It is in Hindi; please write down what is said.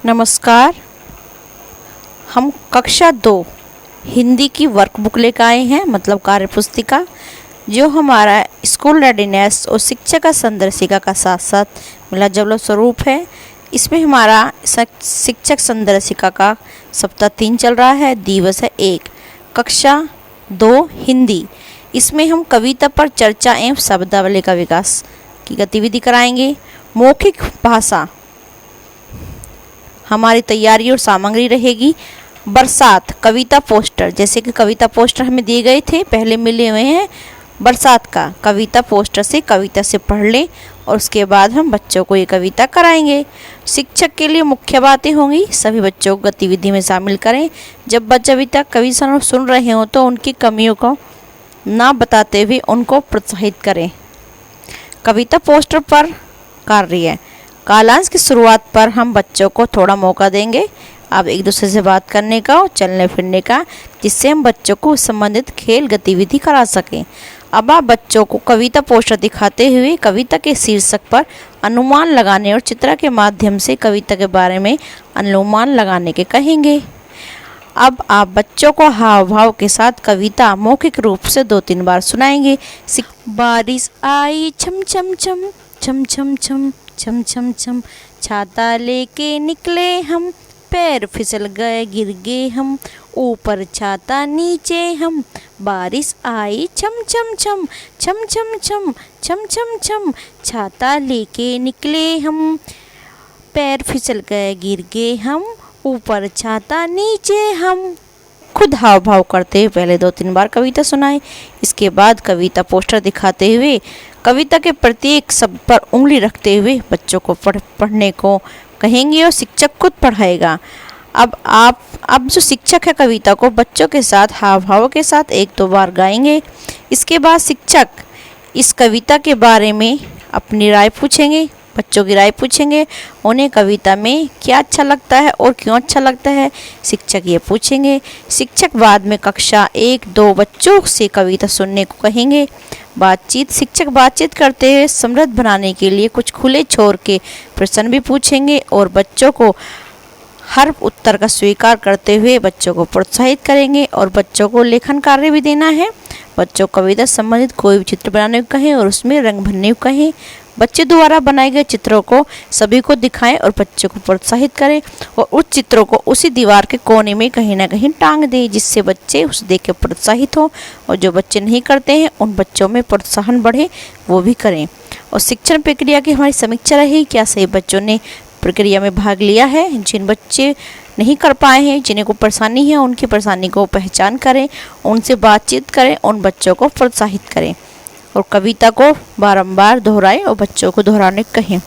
नमस्कार। हम कक्षा 2 हिंदी की वर्कबुक लेकर आए हैं, मतलब कार्य पुस्तिका, जो हमारा स्कूल रेडीनेस और शिक्षा का संदर्शिका का साथ साथ मिला जुला स्वरूप है। इसमें हमारा शिक्षक संदर्शिका का सप्ताह 3 चल रहा है, दिवस है 1, कक्षा 2 हिंदी। इसमें हम कविता पर चर्चा एवं शब्दावली का विकास की गतिविधि कराएंगे। मौखिक भाषा हमारी तैयारी और सामग्री रहेगी। बरसात कविता पोस्टर, जैसे कि कविता पोस्टर हमें दिए गए थे, पहले मिले हुए हैं। बरसात का कविता पोस्टर से कविता से पढ़ लें और उसके बाद हम बच्चों को ये कविता कराएंगे। शिक्षक के लिए मुख्य बातें होंगी, सभी बच्चों को गतिविधि में शामिल करें। जब बच्चा कवि सुन रहे हों तो उनकी कमियों को ना बताते हुए उनको प्रोत्साहित करें। कविता पोस्टर पर कार्य कालांश की शुरुआत पर हम बच्चों को थोड़ा मौका देंगे अब एक दूसरे से बात करने का और चलने फिरने का, जिससे हम बच्चों को संबंधित खेल गतिविधि करा सकें। अब आप बच्चों को कविता पोस्टर दिखाते हुए कविता के शीर्षक पर अनुमान लगाने और चित्र के माध्यम से कविता के बारे में अनुमान लगाने के कहेंगे। अब आप बच्चों को हाव भाव के साथ कविता मौखिक रूप से 2-3 बार सुनाएंगे। बारिश आई छम छम छम छम छम छम छम छम छम, छाता लेके निकले हम, पैर फिसल गए गिर गए हम, ऊपर छाता नीचे हम, बारिश आई छम छम छम छम छम छम छम छम छम, छाता लेके निकले हम, पैर फिसल गए गिर गए हम, ऊपर छाता नीचे हम। खुद हाव भाव करते हुए पहले 2-3 बार कविता सुनाएं। इसके बाद कविता पोस्टर दिखाते हुए कविता के प्रत्येक शब्द पर उंगली रखते हुए बच्चों को पढ़ने को कहेंगे और शिक्षक खुद पढ़ाएगा। अब जो शिक्षक है कविता को बच्चों के साथ हाव भाव के साथ 1-2 बार गाएंगे। इसके बाद शिक्षक इस कविता के बारे में अपनी राय पूछेंगे, बच्चों की राय पूछेंगे, उन्हें कविता में क्या अच्छा लगता है और क्यों अच्छा लगता है, शिक्षक ये पूछेंगे। शिक्षक बाद में कक्षा 1-2 बच्चों से कविता सुनने को कहेंगे। शिक्षक बातचीत करते हुए समृद्ध बनाने के लिए कुछ खुले छोर के प्रश्न भी पूछेंगे और बच्चों को हर उत्तर का स्वीकार करते हुए बच्चों को प्रोत्साहित करेंगे और बच्चों को लेखन कार्य भी देना है। बच्चों को कविता संबंधित कोई भी चित्र बनाने को कहें और उसमें रंग भरने को कहें। बच्चे द्वारा बनाए गए चित्रों को सभी को दिखाएं और बच्चों को प्रोत्साहित करें और उस चित्रों को उसी दीवार के कोने में कहीं ना कहीं टांग दें, जिससे बच्चे उसे देख के प्रोत्साहित हों और जो बच्चे नहीं करते हैं उन बच्चों में प्रोत्साहन बढ़े वो भी करें। और शिक्षण प्रक्रिया की हमारी समीक्षा रही, क्या सही बच्चों ने प्रक्रिया में भाग लिया है। जिन बच्चे नहीं कर पाए हैं, जिन्हें को परेशानी है, उनकी परेशानी को पहचान करें, उनसे बातचीत करें, उन बच्चों को प्रोत्साहित करें और कविता को बारंबार दोहराएं और बच्चों को दोहराने कहें।